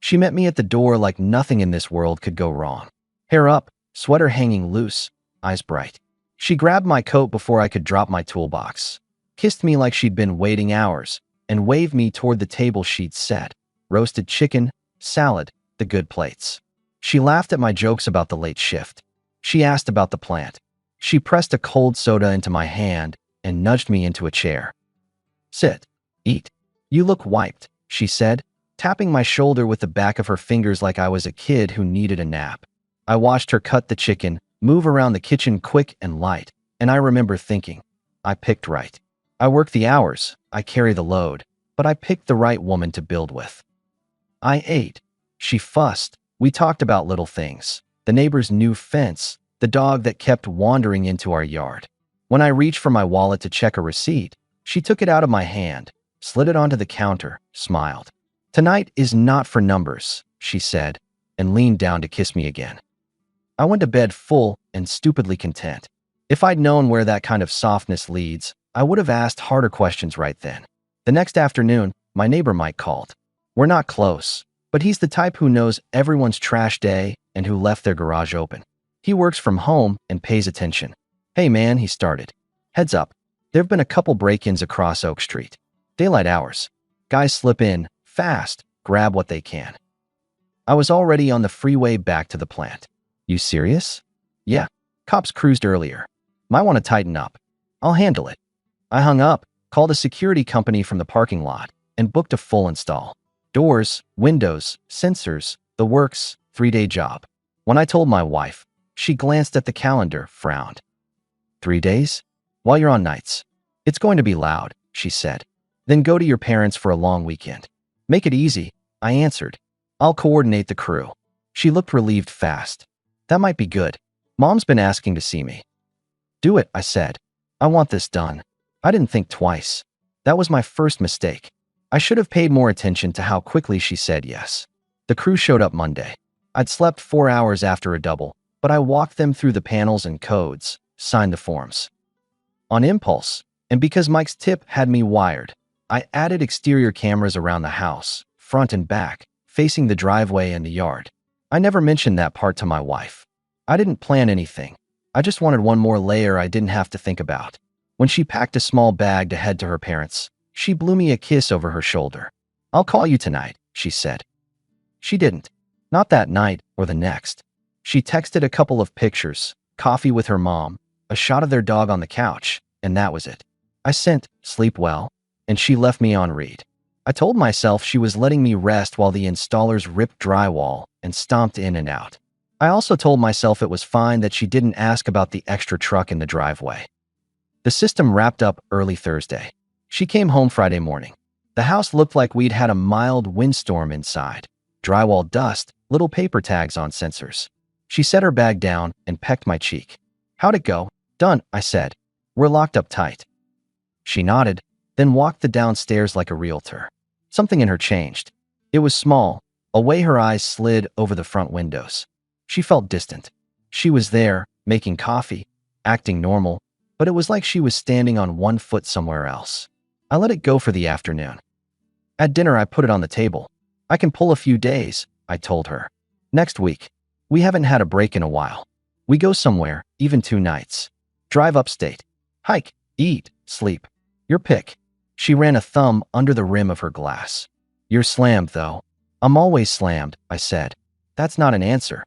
She met me at the door like nothing in this world could go wrong. Hair up, sweater hanging loose, eyes bright. She grabbed my coat before I could drop my toolbox, kissed me like she'd been waiting hours, and waved me toward the table she'd set. Roasted chicken, salad, the good plates. She laughed at my jokes about the late shift. She asked about the plant. She pressed a cold soda into my hand and nudged me into a chair. Sit. Eat. You look wiped, she said, tapping my shoulder with the back of her fingers like I was a kid who needed a nap. I watched her cut the chicken, move around the kitchen quick and light, and I remember thinking, I picked right. I work the hours, I carry the load, but I picked the right woman to build with. I ate. She fussed. We talked about little things. The neighbor's new fence, the dog that kept wandering into our yard. When I reached for my wallet to check a receipt, she took it out of my hand, slid it onto the counter, smiled. Tonight is not for numbers, she said, and leaned down to kiss me again. I went to bed full and stupidly content. If I'd known where that kind of softness leads, I would have asked harder questions right then. The next afternoon, my neighbor Mike called. We're not close, but he's the type who knows everyone's trash day and who left their garage open. He works from home and pays attention. Hey man, he started. Heads up. There've been a couple break-ins across Oak Street. Daylight hours. Guys slip in, fast, grab what they can. I was already on the freeway back to the plant. You serious? Yeah. Cops cruised earlier. Might want to tighten up. I'll handle it. I hung up, called a security company from the parking lot, and booked a full install. Doors, windows, sensors, the works, 3-day job. When I told my wife, she glanced at the calendar, frowned. 3 days? While you're on nights. It's going to be loud, she said. Then go to your parents for a long weekend. Make it easy, I answered. I'll coordinate the crew. She looked relieved fast. That might be good. Mom's been asking to see me. Do it, I said. I want this done. I didn't think twice. That was my first mistake. I should have paid more attention to how quickly she said yes. The crew showed up Monday. I'd slept 4 hours after a double, but I walked them through the panels and codes, signed the forms. On impulse, and because Mike's tip had me wired, I added exterior cameras around the house, front and back, facing the driveway and the yard. I never mentioned that part to my wife. I didn't plan anything. I just wanted one more layer I didn't have to think about. When she packed a small bag to head to her parents', she blew me a kiss over her shoulder. I'll call you tonight, she said. She didn't. Not that night or the next. She texted a couple of pictures, coffee with her mom, a shot of their dog on the couch, and that was it. I sent, sleep well, and she left me on read. I told myself she was letting me rest while the installers ripped drywall and stomped in and out. I also told myself it was fine that she didn't ask about the extra truck in the driveway. The system wrapped up early Thursday. She came home Friday morning. The house looked like we'd had a mild windstorm inside. Drywall dust, little paper tags on sensors. She set her bag down and pecked my cheek. How'd it go? Done, I said. We're locked up tight. She nodded, then walked the downstairs like a realtor. Something in her changed. It was small, a way her eyes slid over the front windows. She felt distant. She was there, making coffee, acting normal, but it was like she was standing on one foot somewhere else. I let it go for the afternoon. At dinner, I put it on the table. I can pull a few days, I told her. Next week. We haven't had a break in a while. We go somewhere, even 2 nights. Drive upstate. Hike, eat, sleep. Your pick. She ran a thumb under the rim of her glass. You're slammed, though. I'm always slammed, I said. That's not an answer.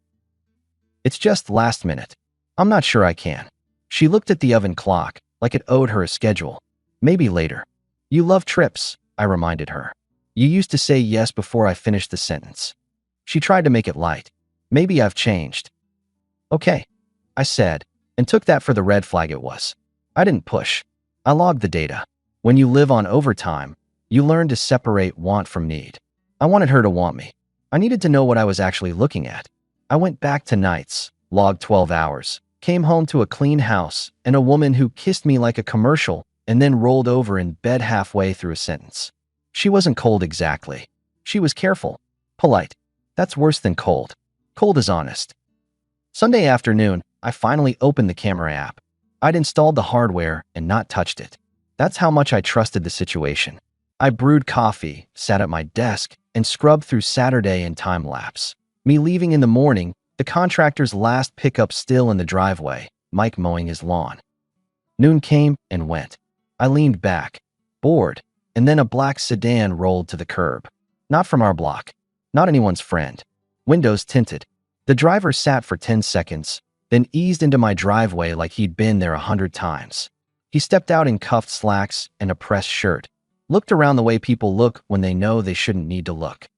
It's just last minute. I'm not sure I can. She looked at the oven clock, like it owed her a schedule. Maybe later. You love trips, I reminded her. You used to say yes before I finished the sentence. She tried to make it light. Maybe I've changed. Okay, I said, and took that for the red flag it was. I didn't push. I logged the data. When you live on overtime, you learn to separate want from need. I wanted her to want me. I needed to know what I was actually looking at. I went back to nights, logged 12 hours, came home to a clean house and a woman who kissed me like a commercial and then rolled over in bed halfway through a sentence. She wasn't cold exactly. She was careful, polite. That's worse than cold. Cold is honest. Sunday afternoon, I finally opened the camera app. I'd installed the hardware and not touched it. That's how much I trusted the situation. I brewed coffee, sat at my desk, and scrubbed through Saturday in time-lapse. Me leaving in the morning, the contractor's last pickup still in the driveway, Mike mowing his lawn. Noon came and went. I leaned back, bored, and then a black sedan rolled to the curb. Not from our block. Not anyone's friend. Windows tinted. The driver sat for 10 seconds, then eased into my driveway like he'd been there 100 times. He stepped out in cuffed slacks and a pressed shirt, looked around the way people look when they know they shouldn't need to look.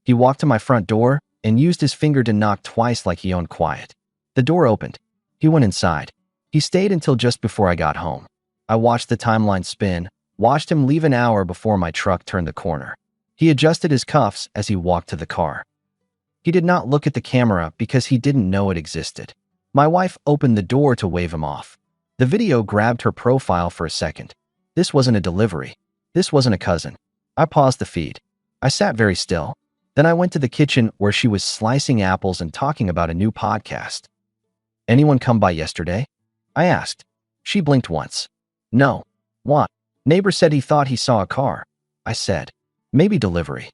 He walked to my front door and used his finger to knock twice like he owned quiet. The door opened. He went inside. He stayed until just before I got home. I watched the timeline spin, watched him leave an hour before my truck turned the corner. He adjusted his cuffs as he walked to the car. He did not look at the camera because he didn't know it existed. My wife opened the door to wave him off. The video grabbed her profile for a second. This wasn't a delivery. This wasn't a cousin. I paused the feed. I sat very still. Then I went to the kitchen where she was slicing apples and talking about a new podcast. "Anyone come by yesterday?" I asked. She blinked once. "No." "What?" "Neighbor said he thought he saw a car." I said. "Maybe delivery."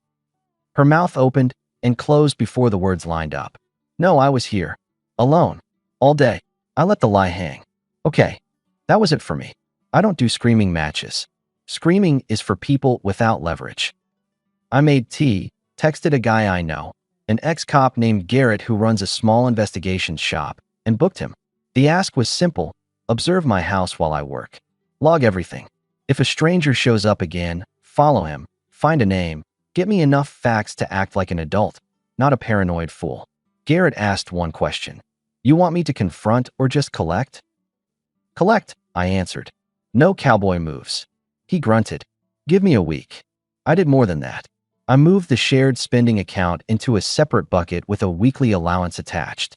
Her mouth opened and closed before the words lined up. "No, I was here. Alone. All day." I let the lie hang. Okay. That was it for me. I don't do screaming matches. Screaming is for people without leverage. I made tea, texted a guy I know, an ex-cop named Garrett who runs a small investigations shop, and booked him. The ask was simple: observe my house while I work. Log everything. If a stranger shows up again, follow him, find a name, get me enough facts to act like an adult, not a paranoid fool. Garrett asked one question. "You want me to confront or just collect?" "Collect," I answered. "No cowboy moves." He grunted. "Give me a week." I did more than that. I moved the shared spending account into a separate bucket with a weekly allowance attached.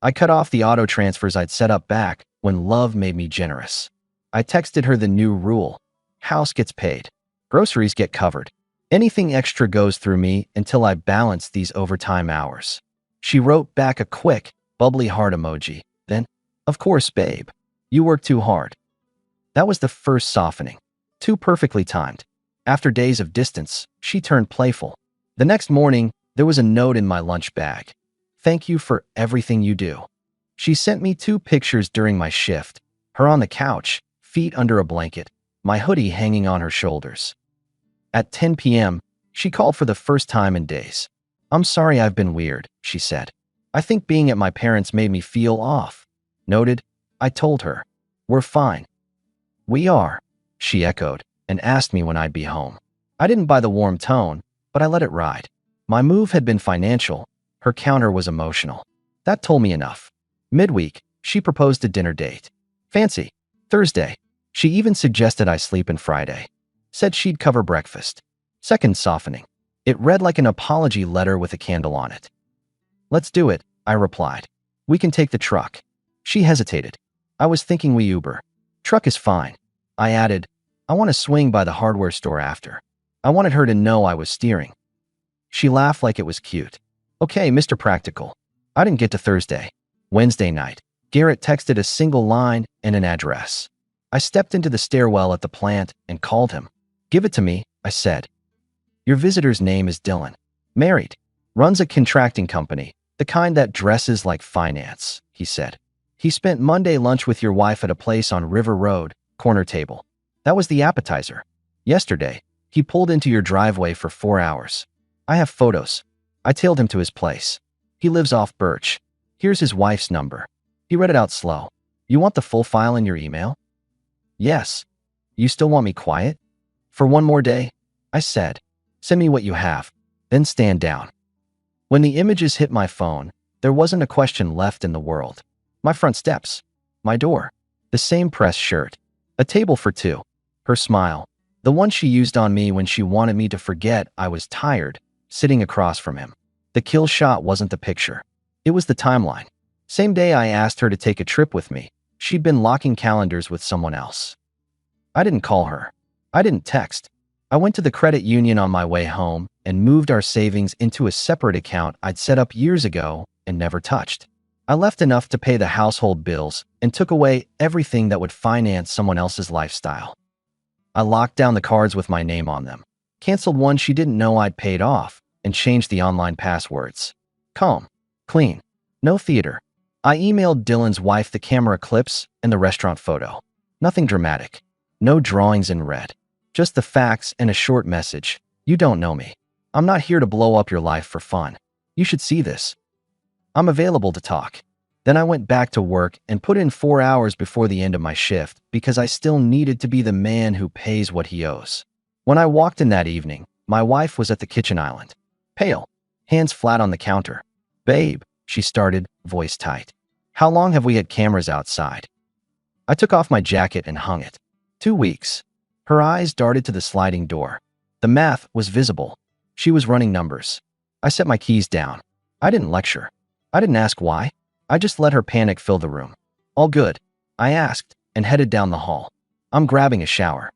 I cut off the auto transfers I'd set up back when love made me generous. I texted her the new rule. House gets paid. Groceries get covered. Anything extra goes through me until I balance these overtime hours. She wrote back a quick, bubbly heart emoji. Then, "Of course, babe. You work too hard." That was the first softening. Too perfectly timed. After days of distance, she turned playful. The next morning, there was a note in my lunch bag. "Thank you for everything you do." She sent me 2 pictures during my shift, her on the couch, feet under a blanket, my hoodie hanging on her shoulders. At 10 p.m., she called for the first time in days. "I'm sorry I've been weird," she said. "I think being at my parents' made me feel off." Noted. I told her. "We're fine." "We are," she echoed, and asked me when I'd be home. I didn't buy the warm tone, but I let it ride. My move had been financial. Her counter was emotional. That told me enough. Midweek, she proposed a dinner date. Fancy. Thursday. She even suggested I sleep in Friday. Said she'd cover breakfast. Second softening. It read like an apology letter with a candle on it. "Let's do it," I replied. "We can take the truck." She hesitated. "I was thinking we Uber." "Truck is fine." I added, "I want to swing by the hardware store after." I wanted her to know I was steering. She laughed like it was cute. "Okay, Mr. Practical." I didn't get to Thursday. Wednesday night, Garrett texted a single line and an address. I stepped into the stairwell at the plant and called him. "Give it to me," I said. "Your visitor's name is Dylan. Married. Runs a contracting company, the kind that dresses like finance," he said. "He spent Monday lunch with your wife at a place on River Road, corner table. That was the appetizer. Yesterday, he pulled into your driveway for 4 hours. I have photos." I tailed him to his place. "He lives off Birch. Here's his wife's number." He read it out slow. "You want the full file in your email?" "Yes." "You still want me quiet?" "For one more day?" I said. "Send me what you have, then stand down." When the images hit my phone, there wasn't a question left in the world. My front steps. My door. The same pressed shirt. A table for 2. Her smile. The one she used on me when she wanted me to forget I was tired, sitting across from him. The kill shot wasn't the picture. It was the timeline. Same day I asked her to take a trip with me, she'd been locking calendars with someone else. I didn't call her. I didn't text. I went to the credit union on my way home and moved our savings into a separate account I'd set up years ago and never touched. I left enough to pay the household bills and took away everything that would finance someone else's lifestyle. I locked down the cards with my name on them, canceled one she didn't know I'd paid off, and changed the online passwords. Calm. Clean. No theater. I emailed Dylan's wife the camera clips and the restaurant photo. Nothing dramatic. No drawings in red. Just the facts and a short message. You don't know me. I'm not here to blow up your life for fun. You should see this. I'm available to talk. Then I went back to work and put in 4 hours before the end of my shift because I still needed to be the man who pays what he owes. When I walked in that evening, my wife was at the kitchen island. Pale. Hands flat on the counter. Babe, she started, voice tight. How long have we had cameras outside? I took off my jacket and hung it. 2 weeks. Her eyes darted to the sliding door. The math was visible. She was running numbers. I set my keys down. I didn't lecture. I didn't ask why. I just let her panic fill the room. All good, I asked, and headed down the hall. I'm grabbing a shower.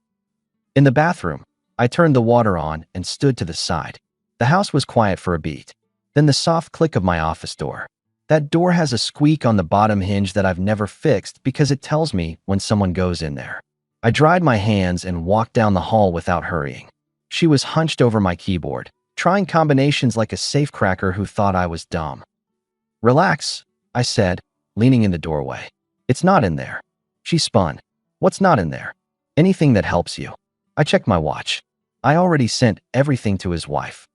In the bathroom, I turned the water on and stood to the side. The house was quiet for a beat. Then the soft click of my office door. That door has a squeak on the bottom hinge that I've never fixed because it tells me when someone goes in there. I dried my hands and walked down the hall without hurrying. She was hunched over my keyboard, trying combinations like a safecracker who thought I was dumb. Relax, I said, leaning in the doorway. It's not in there. She spun. What's not in there? Anything that helps you. I checked my watch. I already sent everything to his wife.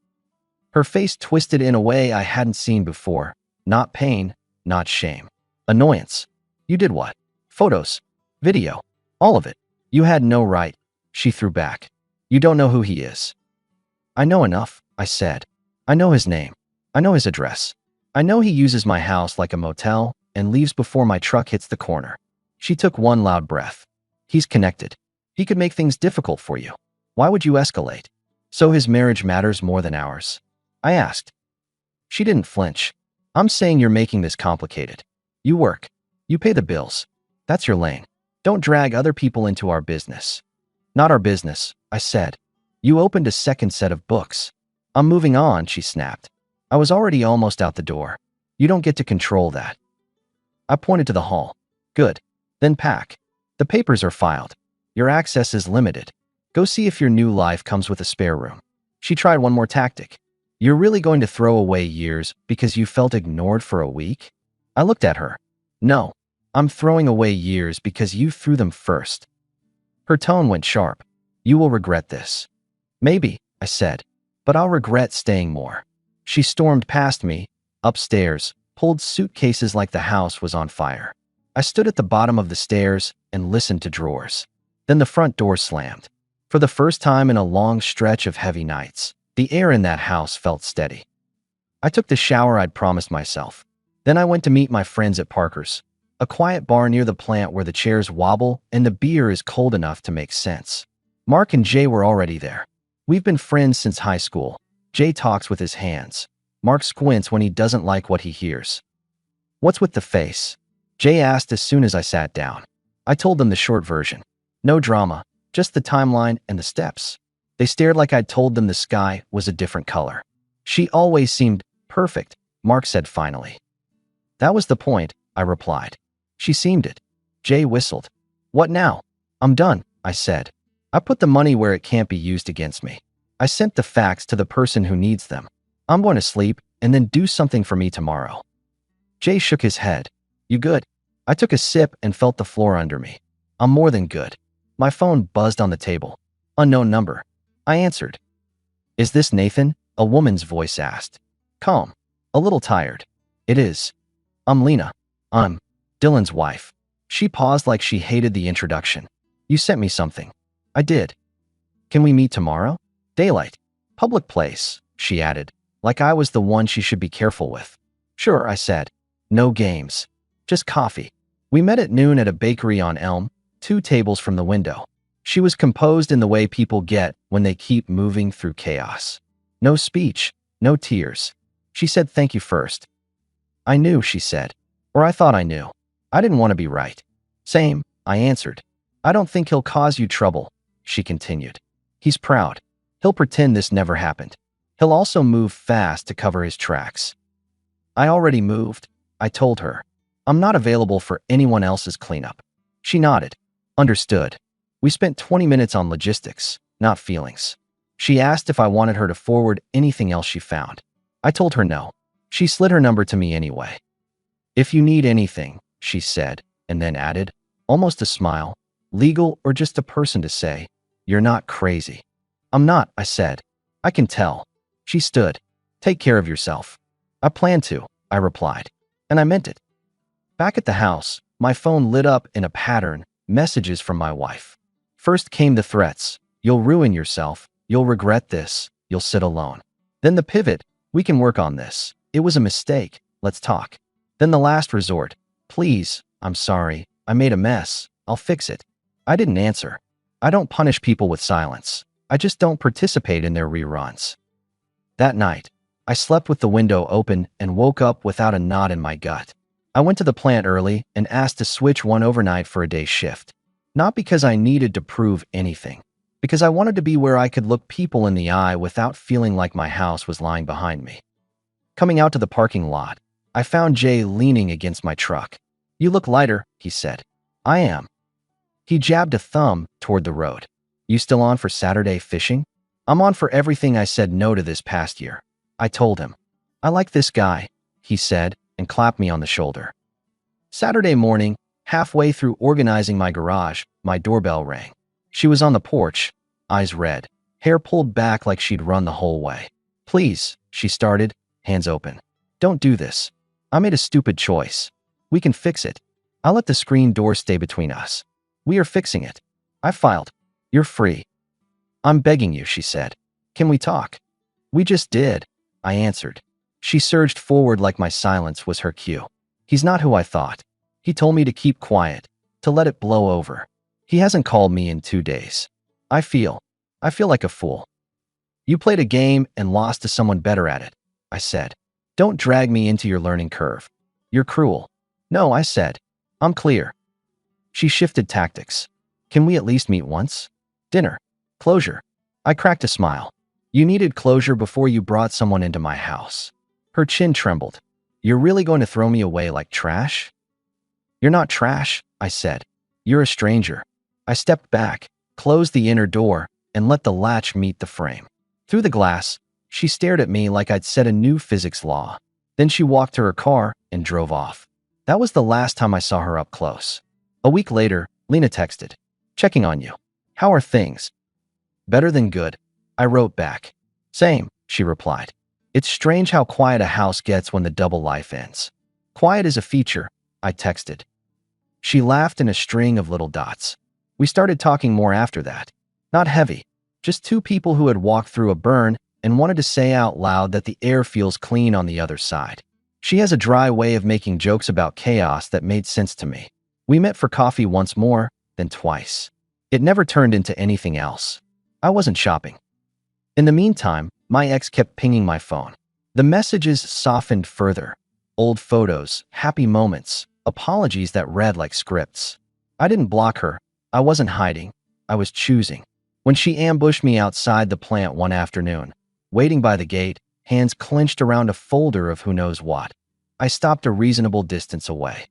Her face twisted in a way I hadn't seen before. Not pain, not shame. Annoyance. You did what? Photos. Video. All of it. You had no right. She threw back. You don't know who he is. I know enough, I said. I know his name. I know his address. I know he uses my house like a motel and leaves before my truck hits the corner. She took one loud breath. He's connected. He could make things difficult for you. Why would you escalate? So his marriage matters more than ours? I asked. She didn't flinch. I'm saying you're making this complicated. You work. You pay the bills. That's your lane. Don't drag other people into our business. Not our business, I said. You opened a second set of books. I'm moving on, she snapped. I was already almost out the door. You don't get to control that. I pointed to the hall. Good. Then pack. The papers are filed. Your access is limited. Go see if your new life comes with a spare room. She tried one more tactic. You're really going to throw away years because you felt ignored for a week? I looked at her. No, I'm throwing away years because you threw them first. Her tone went sharp. You will regret this. Maybe, I said, but I'll regret staying more. She stormed past me, upstairs, pulled suitcases like the house was on fire. I stood at the bottom of the stairs and listened to drawers. Then the front door slammed. For the first time in a long stretch of heavy nights, the air in that house felt steady. I took the shower I'd promised myself. Then I went to meet my friends at Parker's, a quiet bar near the plant where the chairs wobble and the beer is cold enough to make sense. Mark and Jay were already there. We've been friends since high school. Jay talks with his hands. Mark squints when he doesn't like what he hears. What's with the face? Jay asked as soon as I sat down. I told them the short version. No drama, just the timeline and the steps. They stared like I'd told them the sky was a different color. She always seemed perfect, Mark said finally. That was the point, I replied. She seemed it. Jay whistled. What now? I'm done, I said. I put the money where it can't be used against me. I sent the facts to the person who needs them. I'm going to sleep and then do something for me tomorrow. Jay shook his head. You good? I took a sip and felt the floor under me. I'm more than good. My phone buzzed on the table. Unknown number. I answered. Is this Nathan? A woman's voice asked. Calm. A little tired. It is. I'm Lena. I'm Dylan's wife. She paused like she hated the introduction. You sent me something. I did. Can we meet tomorrow? Daylight. Public place, she added, like I was the one she should be careful with. Sure, I said. No games. Just coffee. We met at noon at a bakery on Elm, 2 tables from the window. She was composed in the way people get when they keep moving through chaos. No speech, no tears. She said thank you first. I knew, she said. Or I thought I knew. I didn't want to be right. Same, I answered. I don't think he'll cause you trouble, she continued. He's proud. He'll pretend this never happened. He'll also move fast to cover his tracks. I already moved, I told her. I'm not available for anyone else's cleanup. She nodded. Understood. We spent 20 minutes on logistics, not feelings. She asked if I wanted her to forward anything else she found. I told her no. She slid her number to me anyway. "If you need anything," she said, and then added, almost a smile, "legal or just a person to say, you're not crazy." "I'm not," I said. "I can tell." She stood. "Take care of yourself." "I plan to," I replied. And I meant it. Back at the house, my phone lit up in a pattern, messages from my wife. First came the threats. "You'll ruin yourself. You'll regret this. You'll sit alone." Then the pivot. "We can work on this. It was a mistake. Let's talk." Then the last resort. "Please, I'm sorry. I made a mess. I'll fix it." I didn't answer. I don't punish people with silence. I just don't participate in their reruns. That night, I slept with the window open and woke up without a knot in my gut. I went to the plant early and asked to switch one overnight for a day shift. Not because I needed to prove anything, because I wanted to be where I could look people in the eye without feeling like my house was lying behind me. Coming out to the parking lot, I found Jay leaning against my truck. "You look lighter," he said. "I am." He jabbed a thumb toward the road. "You still on for Saturday fishing?" "I'm on for everything I said no to this past year," I told him. "I like this guy," he said, and clapped me on the shoulder. Saturday morning, halfway through organizing my garage, my doorbell rang. She was on the porch, eyes red, hair pulled back like she'd run the whole way. "Please," she started, hands open. "Don't do this. I made a stupid choice. We can fix it. I'll let the screen door stay between us. We are fixing it." I filed. "You're free." "I'm begging you," she said. "Can we talk?" "We just did," I answered. She surged forward like my silence was her cue. "He's not who I thought. He told me to keep quiet, to let it blow over. He hasn't called me in 2 days. I feel like a fool." "You played a game and lost to someone better at it," I said. "Don't drag me into your learning curve. You're cruel." "No," I said. "I'm clear." She shifted tactics. "Can we at least meet once? Dinner. Closure." I cracked a smile. "You needed closure before you brought someone into my house." Her chin trembled. "You're really going to throw me away like trash?" "You're not trash," I said. "You're a stranger." I stepped back, closed the inner door, and let the latch meet the frame. Through the glass, she stared at me like I'd set a new physics law. Then she walked to her car and drove off. That was the last time I saw her up close. A week later, Lena texted, "Checking on you. How are things?" "Better than good," I wrote back. "Same," she replied. "It's strange how quiet a house gets when the double life ends." "Quiet is a feature," I texted. She laughed in a string of little dots. We started talking more after that. Not heavy, just two people who had walked through a burn and wanted to say out loud that the air feels clean on the other side. She has a dry way of making jokes about chaos that made sense to me. We met for coffee once more, then twice. It never turned into anything else. I wasn't shopping. In the meantime, my ex kept pinging my phone. The messages softened further. Old photos, happy moments, apologies that read like scripts. I didn't block her. I wasn't hiding. I was choosing. When she ambushed me outside the plant one afternoon, waiting by the gate, hands clenched around a folder of who knows what, I stopped a reasonable distance away.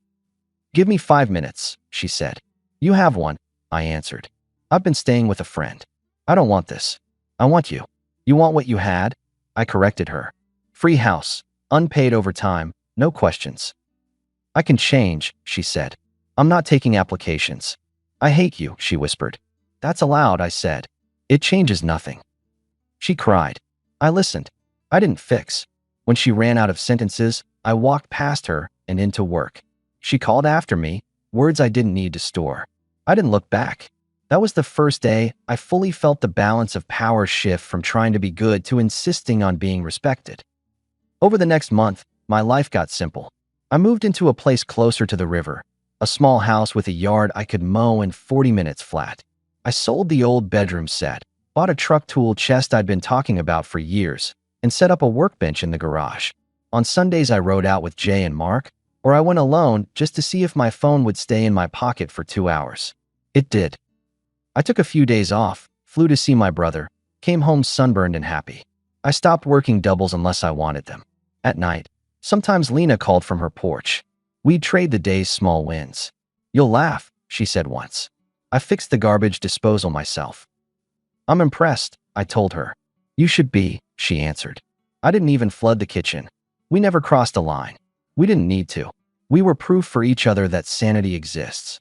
"Give me 5 minutes," she said. "You have one," I answered. "I've been staying with a friend. I don't want this. I want you." "You want what you had?" I corrected her. "Free house, unpaid overtime, no questions." "I can change," she said. "I'm not taking applications." "I hate you," she whispered. "That's allowed," I said. "It changes nothing." She cried. I listened. I didn't fix. When she ran out of sentences, I walked past her and into work. She called after me, words I didn't need to store. I didn't look back. That was the first day I fully felt the balance of power shift from trying to be good to insisting on being respected. Over the next month, my life got simple. I moved into a place closer to the river, a small house with a yard I could mow in 40 minutes flat. I sold the old bedroom set, bought a truck tool chest I'd been talking about for years, and set up a workbench in the garage. On Sundays, I rode out with Jay and Mark, or I went alone just to see if my phone would stay in my pocket for 2 hours. It did. I took a few days off, flew to see my brother, came home sunburned and happy. I stopped working doubles unless I wanted them. At night, sometimes Lena called from her porch. We'd trade the day's small wins. "You'll laugh," she said once. I fixed the garbage disposal myself. I'm impressed, I told her. You should be, she answered. I didn't even flood the kitchen. We never crossed a line. We didn't need to. We were proof for each other that sanity exists.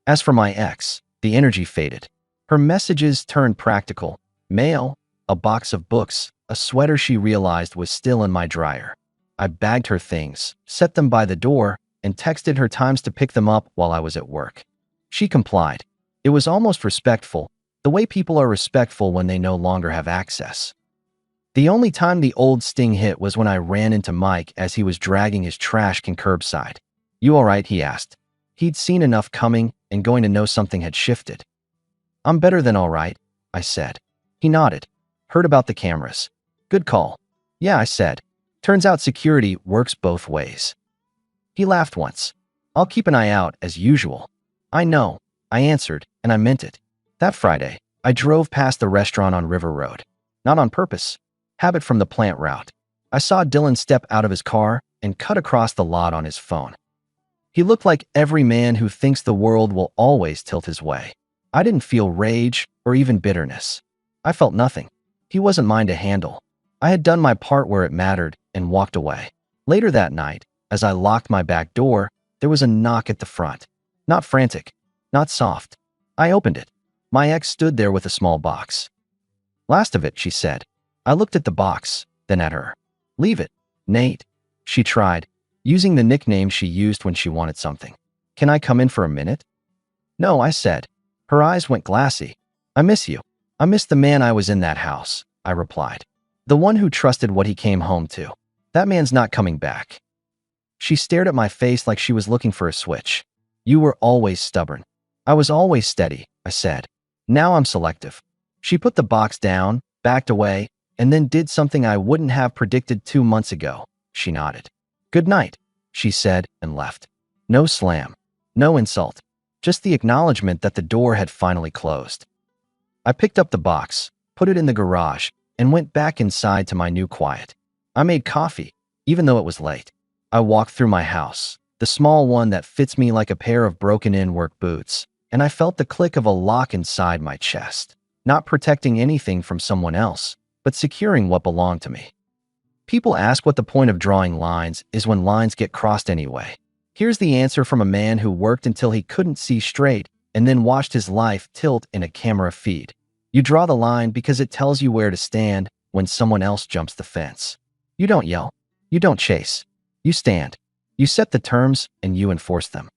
As for my ex, the energy faded. Her messages turned practical. Mail, a box of books, a sweater she realized was still in my dryer. I bagged her things, set them by the door, and texted her times to pick them up while I was at work. She complied. It was almost respectful, the way people are respectful when they no longer have access. The only time the old sting hit was when I ran into Mike as he was dragging his trash can curbside. You all right? He asked. He'd seen enough coming and going to know something had shifted. I'm better than all right, I said. He nodded. Heard about the cameras. Good call. Yeah, I said. Turns out security works both ways. He laughed once. I'll keep an eye out as usual. I know, I answered, and I meant it. That Friday, I drove past the restaurant on River Road. Not on purpose. Habit from the plant route. I saw Dylan step out of his car and cut across the lot on his phone. He looked like every man who thinks the world will always tilt his way. I didn't feel rage or even bitterness. I felt nothing. He wasn't mine to handle. I had done my part where it mattered and walked away. Later that night, as I locked my back door, there was a knock at the front. Not frantic, not soft. I opened it. My ex stood there with a small box. Last of it, she said. I looked at the box, then at her. Leave it, Nate, she tried, using the nickname she used when she wanted something. Can I come in for a minute? No, I said. Her eyes went glassy. I miss you. I miss the man I was in that house, I replied. The one who trusted what he came home to. That man's not coming back. She stared at my face like she was looking for a switch. You were always stubborn. I was always steady, I said. Now I'm selective. She put the box down, backed away, and then did something I wouldn't have predicted 2 months ago. She nodded. Good night, she said, and left. No slam. No insult. Just the acknowledgement that the door had finally closed. I picked up the box, put it in the garage, and went back inside to my new quiet. I made coffee, even though it was late. I walked through my house, the small one that fits me like a pair of broken-in work boots, and I felt the click of a lock inside my chest. Not protecting anything from someone else, but securing what belonged to me. People ask what the point of drawing lines is when lines get crossed anyway. Here's the answer from a man who worked until he couldn't see straight and then watched his life tilt in a camera feed. You draw the line because it tells you where to stand when someone else jumps the fence. You don't yell. You don't chase. You stand. You set the terms and you enforce them.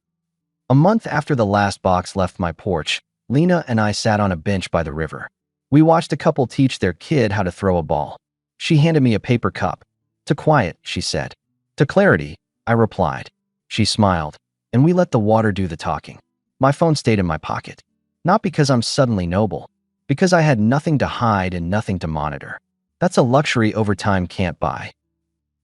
A month after the last box left my porch, Lena and I sat on a bench by the river. We watched a couple teach their kid how to throw a ball. She handed me a paper cup. To quiet, she said. To clarity, I replied. She smiled, and we let the water do the talking. My phone stayed in my pocket. Not because I'm suddenly noble, because I had nothing to hide and nothing to monitor. That's a luxury overtime can't buy.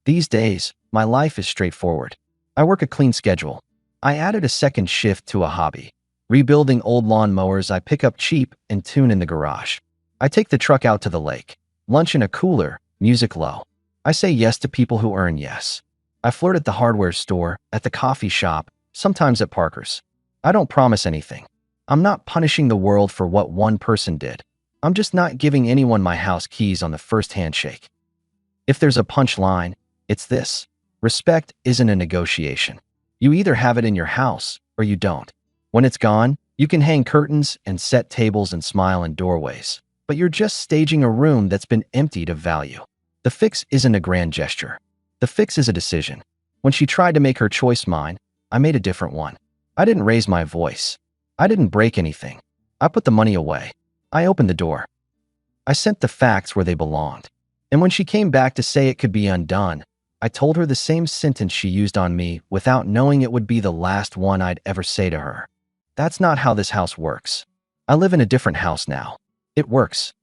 These days, my life is straightforward. I work a clean schedule. I added a second shift to a hobby. Rebuilding old lawn mowers I pick up cheap and tune in the garage. I take the truck out to the lake. Lunch in a cooler, music low. I say yes to people who earn yes. I flirt at the hardware store, at the coffee shop, sometimes at Parker's. I don't promise anything. I'm not punishing the world for what one person did. I'm just not giving anyone my house keys on the first handshake. If there's a punchline, it's this. Respect isn't a negotiation. You either have it in your house or you don't. When it's gone, you can hang curtains and set tables and smile in doorways, but you're just staging a room that's been emptied of value. The fix isn't a grand gesture. The fix is a decision. When she tried to make her choice mine, I made a different one. I didn't raise my voice. I didn't break anything. I put the money away. I opened the door. I sent the facts where they belonged. And when she came back to say it could be undone, I told her the same sentence she used on me without knowing it would be the last one I'd ever say to her. That's not how this house works. I live in a different house now. It works.